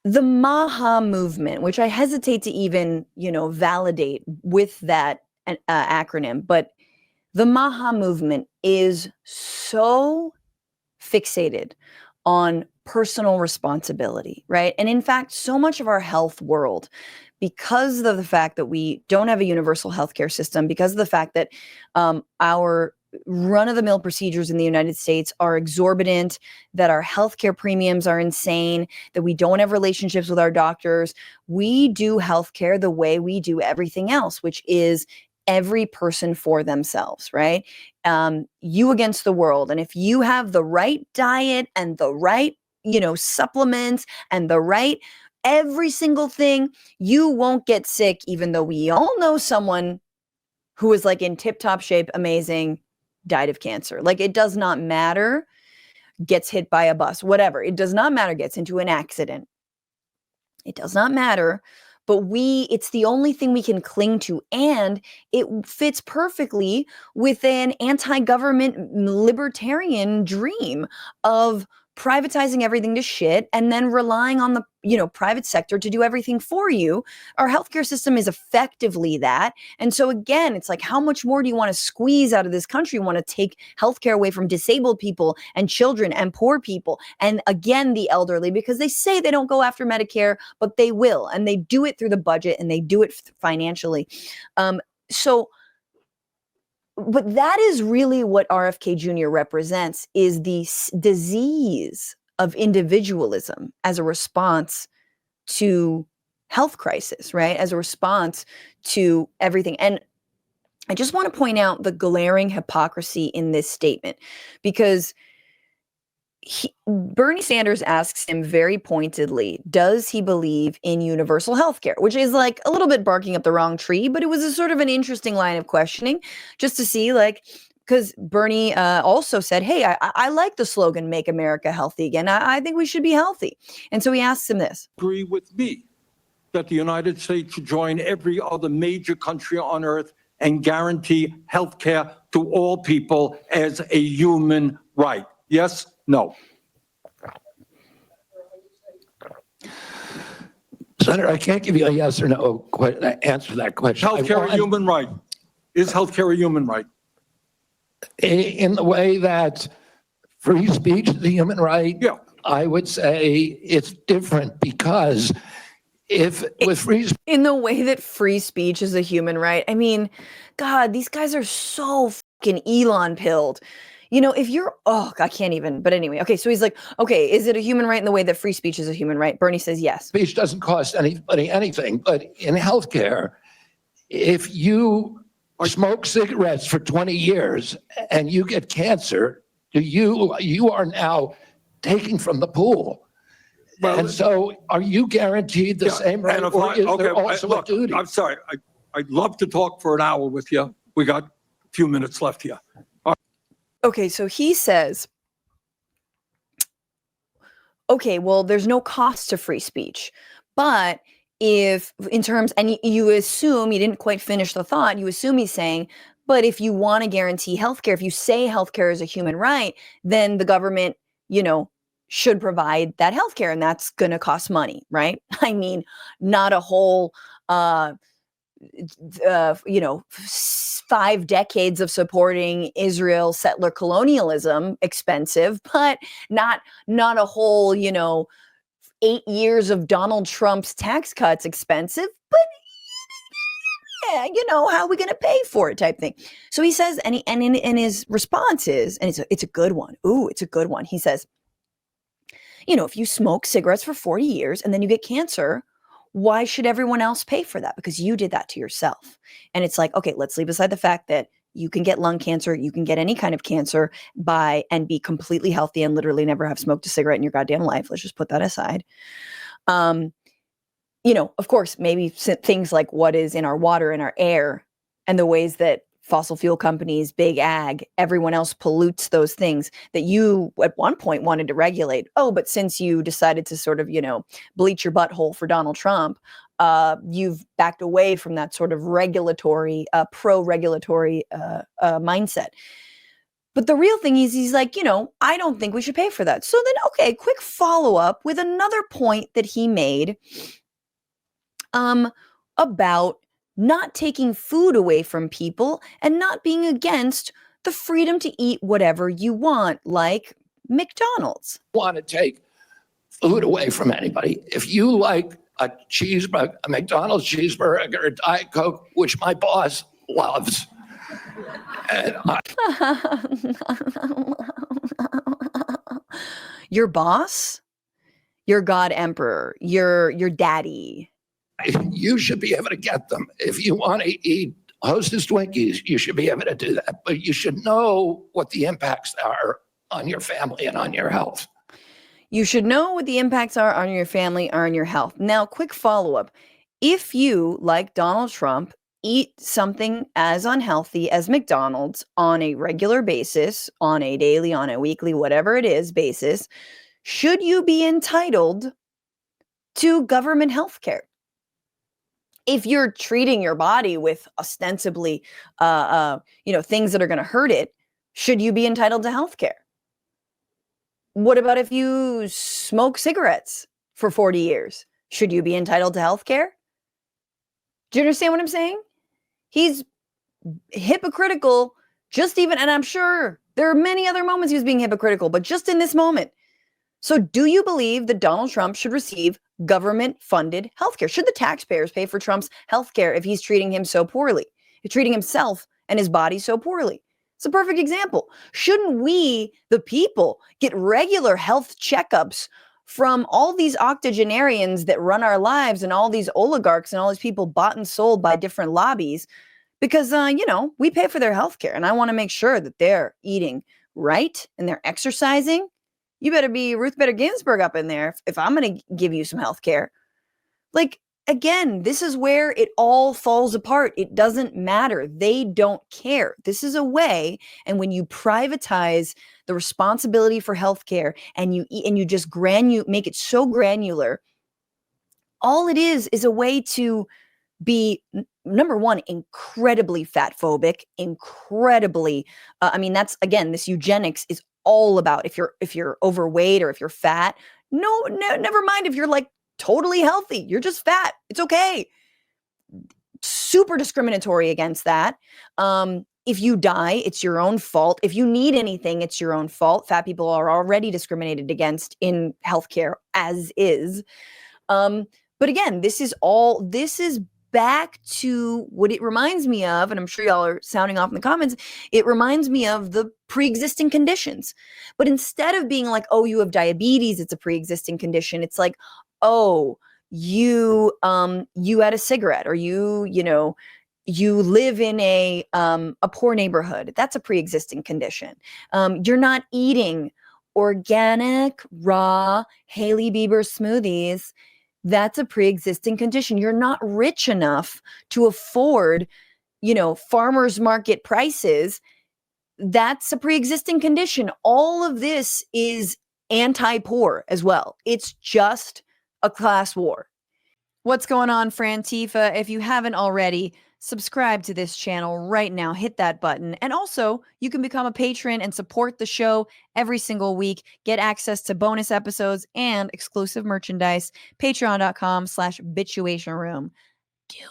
the MAHA movement, which I hesitate to even, validate with that acronym, but the MAHA movement is so fixated on personal responsibility, right? And in fact, so much of our health world, because of the fact that we don't have a universal healthcare system, because of the fact that our run-of-the-mill procedures in the United States are exorbitant, that our healthcare premiums are insane, that we don't have relationships with our doctors, we do healthcare the way we do everything else, which is every person for themselves, right? You against the world. And if you have the right diet and the right, supplements and the right every single thing, you won't get sick, even though we all know someone who is like in tip-top shape, amazing, died of cancer. Like, it does not matter, gets hit by a bus, whatever. It does not matter, gets into an accident. It does not matter. But it's the only thing we can cling to. And it fits perfectly with an anti-government libertarian dream of privatizing everything to shit and then relying on the, private sector to do everything for you. Our healthcare system is effectively that. And so again, it's like, how much more do you want to squeeze out of this country? You want to take healthcare away from disabled people and children and poor people. And again, the elderly, because they say they don't go after Medicare, but they will. And they do it through the budget and they do it financially. But that is really what RFK Jr. represents, is the disease of individualism as a response to health crisis, right? As a response to everything. And I just want to point out the glaring hypocrisy in this statement, because Bernie Sanders asks him very pointedly, does he believe in universal health care? Which is like a little bit barking up the wrong tree, but it was a sort of an interesting line of questioning just to see, like, because Bernie also said, hey, I like the slogan, make America healthy again. I think we should be healthy. And so he asks him this. Agree with me that the United States should join every other major country on earth and guarantee health care to all people as a human right? Yes? No. Senator, I can't give you a yes or no answer to that question. Healthcare a human right? Is healthcare a human right? In the way that free speech is a human right, yeah. I would say it's different, because in the way that free speech is a human right, I mean, God, these guys are so fucking Elon pilled. If you're, I can't even, but anyway. Okay, so he's like, okay, is it a human right in the way that free speech is a human right? Bernie says yes. Speech doesn't cost anybody anything, but in healthcare, if you smoke cigarettes for 20 years and you get cancer, you are now taking from the pool. Well, and so are you guaranteed the same right, or is there also a duty? I'm sorry, I'd love to talk for an hour with you. We got a few minutes left here. Okay, so he says, okay, well, there's no cost to free speech, but if in terms, and you assume, you didn't quite finish the thought, you assume he's saying, but if you want to guarantee healthcare, if you say healthcare is a human right, then the government, should provide that healthcare, and that's going to cost money, right? I mean, not a whole, 5 decades of supporting Israel settler colonialism expensive, but not a whole, 8 years of Donald Trump's tax cuts expensive, but yeah, how are we going to pay for it type thing. So he says, and in his response is, and it's a good one. Ooh, it's a good one. He says, if you smoke cigarettes for 40 years and then you get cancer, why should everyone else pay for that? Because you did that to yourself. And it's like, okay, let's leave aside the fact that you can get lung cancer, you can get any kind of cancer and be completely healthy and literally never have smoked a cigarette in your goddamn life. Let's just put that aside. Of course, maybe things like what is in our water and our air and the ways that fossil fuel companies, big ag, everyone else pollutes those things that you at one point wanted to regulate. Oh, but since you decided to sort of, bleach your butthole for Donald Trump, you've backed away from that sort of regulatory, pro-regulatory mindset. But the real thing is he's like, I don't think we should pay for that. So then, okay, quick follow-up with another point that he made about not taking food away from people and not being against the freedom to eat whatever you want, like McDonald's. Want to take food away from anybody. If you like a cheeseburger, a McDonald's cheeseburger, or Diet Coke, which my boss loves, and your boss, your God Emperor, your daddy. You should be able to get them. If you want to eat Hostess Twinkies, you should be able to do that. But you should know what the impacts are on your family and on your health. You should know what the impacts are on your family, or on your health. Now, quick follow-up. If you, like Donald Trump, eat something as unhealthy as McDonald's on a regular basis, on a daily, on a weekly, whatever it is basis, should you be entitled to government health care? If you're treating your body with ostensibly, things that are going to hurt it, should you be entitled to health care? What about if you smoke cigarettes for 40 years? Should you be entitled to health care? Do you understand what I'm saying? He's hypocritical, and I'm sure there are many other moments he was being hypocritical, but just in this moment. So do you believe that Donald Trump should receive government-funded healthcare? Should the taxpayers pay for Trump's healthcare if he's treating him so poorly? He's treating himself and his body so poorly. It's a perfect example. Shouldn't we, the people, get regular health checkups from all these octogenarians that run our lives and all these oligarchs and all these people bought and sold by different lobbies? Because, we pay for their healthcare, and I want to make sure that they're eating right and they're exercising. You better be Ruth Bader Ginsburg up in there if I'm going to give you some health care. Like, again, this is where it all falls apart. It doesn't matter. They don't care. This is a way, and when you privatize the responsibility for health care and you just make it so granular, all it is a way to be, number one, incredibly fat phobic, incredibly, that's, again, this eugenics is all about if you're overweight or if you're fat. No, never mind if you're like totally healthy. You're just fat. It's okay. Super discriminatory against that. If you die, it's your own fault. If you need anything, it's your own fault. Fat people are already discriminated against in healthcare as is. But again, this is back to what it reminds me of, and I'm sure y'all are sounding off in the comments, it reminds me of the pre-existing conditions. But instead of being like, oh, you have diabetes, it's a pre-existing condition, it's like, oh, you had a cigarette, or you live in a poor neighborhood, that's a pre-existing condition. You're not eating organic, raw Hailey Bieber smoothies, that's a pre-existing condition. You're not rich enough to afford, farmers market prices. That's a pre-existing condition. All of this is anti-poor as well. It's just a class war. What's going on, Frantifa? If you haven't already, subscribe to this channel right now. Hit that button. And also, you can become a patron and support the show every single week. Get access to bonus episodes and exclusive merchandise. Patreon.com/bitchuation room. Do